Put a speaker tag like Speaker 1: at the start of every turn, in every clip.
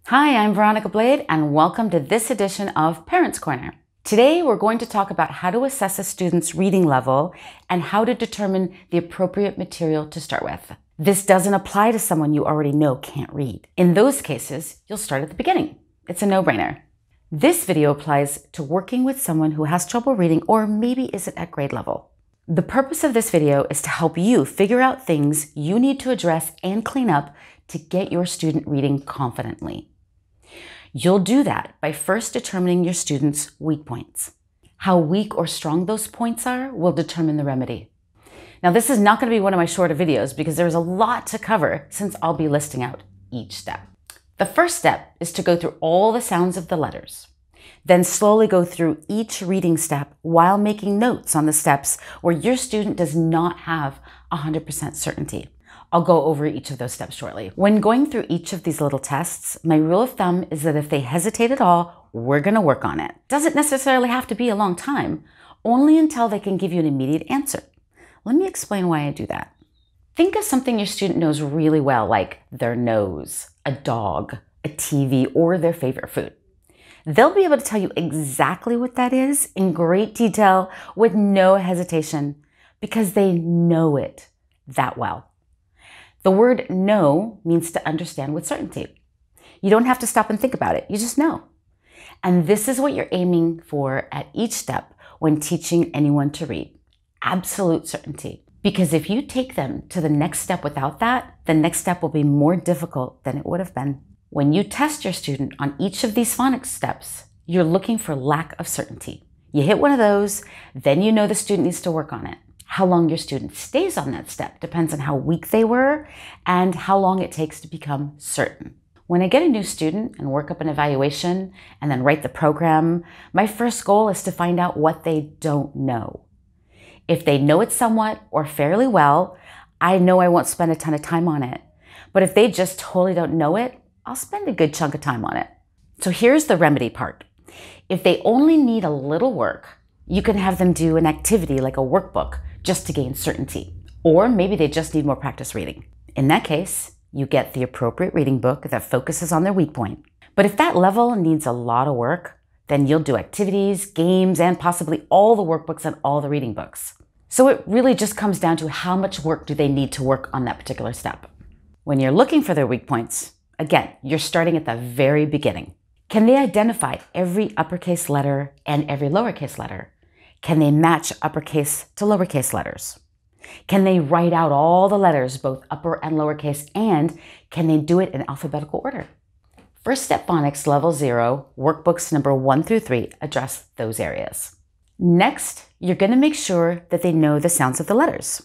Speaker 1: Hi, I'm Veronica Blade, and welcome to this edition of Parents Corner. Today, we're going to talk about how to assess a student's reading level and how to determine the appropriate material to start with. This doesn't apply to someone you already know can't read. In those cases, you'll start at the beginning. It's a no-brainer. This video applies to working with someone who has trouble reading or maybe isn't at grade level. The purpose of this video is to help you figure out things you need to address and clean up to get your student reading confidently. You'll do that by first determining your student's weak points. How weak or strong those points are will determine the remedy. Now, this is not going to be one of my shorter videos because there's a lot to cover since I'll be listing out each step. The first step is to go through all the sounds of the letters. Then slowly go through each reading step while making notes on the steps where your student does not have 100% certainty. I'll go over each of those steps shortly. When going through each of these little tests, my rule of thumb is that if they hesitate at all, we're going to work on it. Doesn't necessarily have to be a long time, only until they can give you an immediate answer. Let me explain why I do that. Think of something your student knows really well, like their nose, a dog, a TV, or their favorite food. They'll be able to tell you exactly what that is in great detail with no hesitation because they know it that well. The word know means to understand with certainty. You don't have to stop and think about it. You just know. And this is what you're aiming for at each step when teaching anyone to read. Absolute certainty. Because if you take them to the next step without that, the next step will be more difficult than it would have been. When you test your student on each of these phonics steps, you're looking for lack of certainty. You hit one of those, then you know the student needs to work on it. How long your student stays on that step depends on how weak they were and how long it takes to become certain. When I get a new student and work up an evaluation and then write the program, my first goal is to find out what they don't know. If they know it somewhat or fairly well, I know I won't spend a ton of time on it. But if they just totally don't know it, I'll spend a good chunk of time on it. So here's the remedy part. If they only need a little work, you can have them do an activity like a workbook just to gain certainty. Or maybe they just need more practice reading. In that case, you get the appropriate reading book that focuses on their weak point. But if that level needs a lot of work, then you'll do activities, games, and possibly all the workbooks and all the reading books. So it really just comes down to how much work do they need to work on that particular step. When you're looking for their weak points, again, you're starting at the very beginning. Can they identify every uppercase letter and every lowercase letter? Can they match uppercase to lowercase letters? Can they write out all the letters, both upper and lowercase, and can they do it in alphabetical order? First Step Phonics Level 0, workbooks number 1 through 3 address those areas. Next, you're going to make sure that they know the sounds of the letters.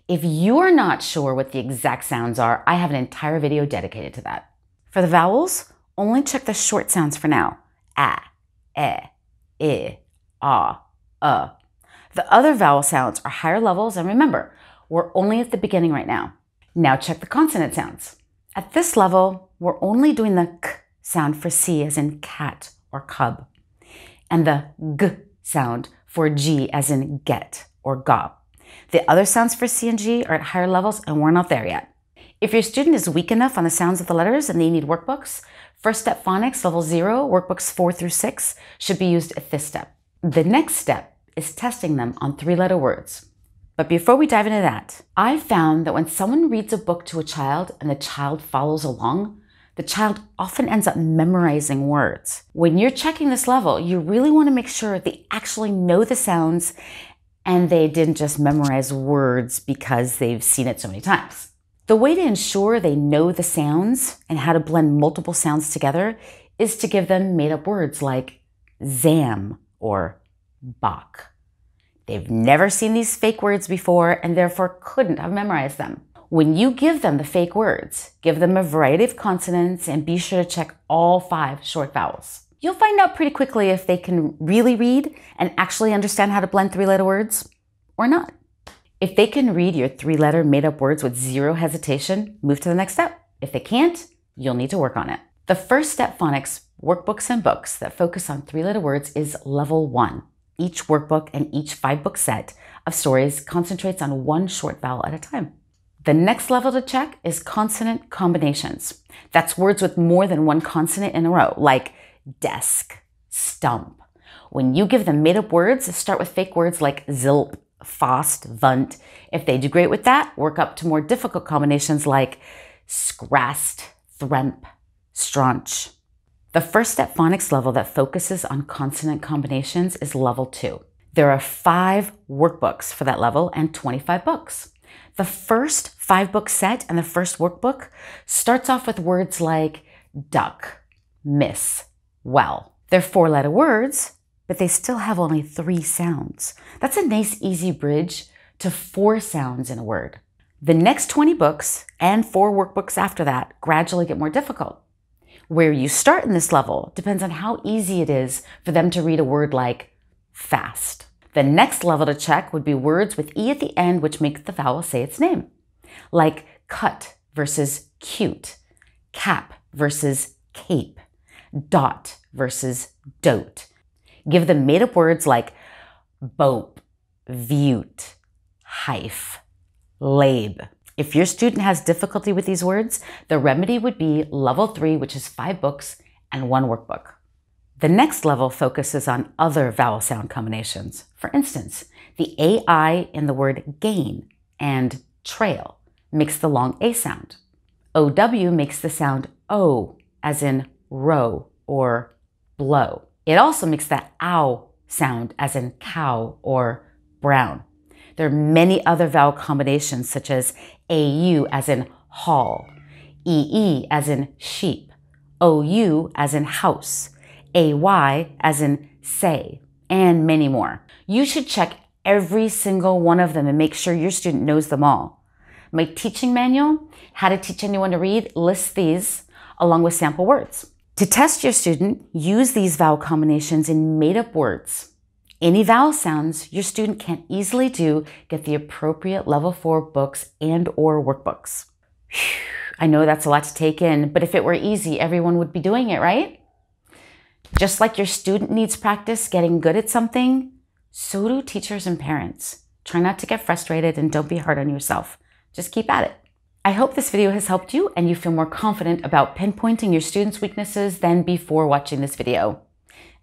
Speaker 1: If you are not sure what the exact sounds are, I have an entire video dedicated to that. For the vowels, only check the short sounds for now. A, I, The other vowel sounds are higher levels, and remember, we're only at the beginning right now. Now check the consonant sounds. At this level, we're only doing the k sound for C as in cat or cub, and the g sound for G as in get or ga. The other sounds for C and G are at higher levels, and we're not there yet. If your student is weak enough on the sounds of the letters and they need workbooks, First Step Phonics Level 0, workbooks 4 through 6 should be used at this step. The next step is testing them on 3-letter words. But before we dive into that, I've found that when someone reads a book to a child and the child follows along, the child often ends up memorizing words. When you're checking this level, you really want to make sure they actually know the sounds and they didn't just memorize words because they've seen it so many times. The way to ensure they know the sounds and how to blend multiple sounds together is to give them made-up words like zam or Bach. They've never seen these fake words before and therefore couldn't have memorized them. When you give them the fake words, give them a variety of consonants and be sure to check all 5 short vowels. You'll find out pretty quickly if they can really read and actually understand how to blend 3-letter words or not. If they can read your 3-letter made-up words with 0 hesitation, move to the next step. If they can't, you'll need to work on it. The First Step Phonics workbooks and books that focus on 3-letter words is Level 1. Each workbook and each 5-book set of stories concentrates on one short vowel at a time. The next level to check is consonant combinations. That's words with more than one consonant in a row, like desk, stump. When you give them made-up words, start with fake words like zilp, fast, vunt. If they do great with that, work up to more difficult combinations like scrast, thremp, straunch. The first Step Phonics level that focuses on consonant combinations is level 2. There are 5 workbooks for that level and 25 books. The first 5-book set and the first workbook starts off with words like duck, miss, well. They're 4-letter words, but they still have only 3 sounds. That's a nice easy bridge to 4 sounds in a word. The next 20 books and 4 workbooks after that gradually get more difficult. Where you start in this level depends on how easy it is for them to read a word like fast. The next level to check would be words with E at the end, which makes the vowel say its name, like cut versus cute, cap versus cape, dot versus dote. Give them made-up words like bope, vute, hyph, labe. If your student has difficulty with these words, the remedy would be level 3, which is 5 books and 1 workbook. The next level focuses on other vowel sound combinations. For instance, the AI in the word gain and trail makes the long A sound. OW makes the sound O, as in row or blow. It also makes that ow sound, as in cow or brown. There are many other vowel combinations such as AU as in hall, EE as in sheep, OU as in house, AY as in say, and many more. You should check every single one of them and make sure your student knows them all. My teaching manual, How to Teach Anyone to Read, lists these along with sample words. To test your student, use these vowel combinations in made-up words. Any vowel sounds your student can't easily do get the appropriate level 4 books and or workbooks. Whew, I know that's a lot to take in, but if it were easy, everyone would be doing it, right? Just like your student needs practice getting good at something, so do teachers and parents. Try not to get frustrated and don't be hard on yourself. Just keep at it. I hope this video has helped you and you feel more confident about pinpointing your students' weaknesses than before watching this video.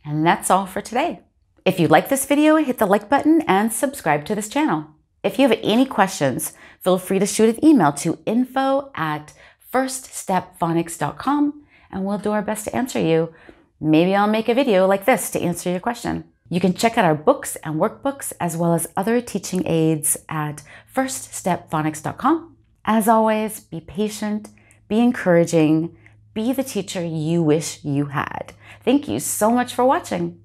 Speaker 1: And that's all for today. If you like this video, hit the like button and subscribe to this channel. If you have any questions, feel free to shoot an email to info@firststepphonics.com and we'll do our best to answer you. Maybe I'll make a video like this to answer your question. You can check out our books and workbooks as well as other teaching aids at firststepphonics.com. As always, be patient, be encouraging, be the teacher you wish you had. Thank you so much for watching.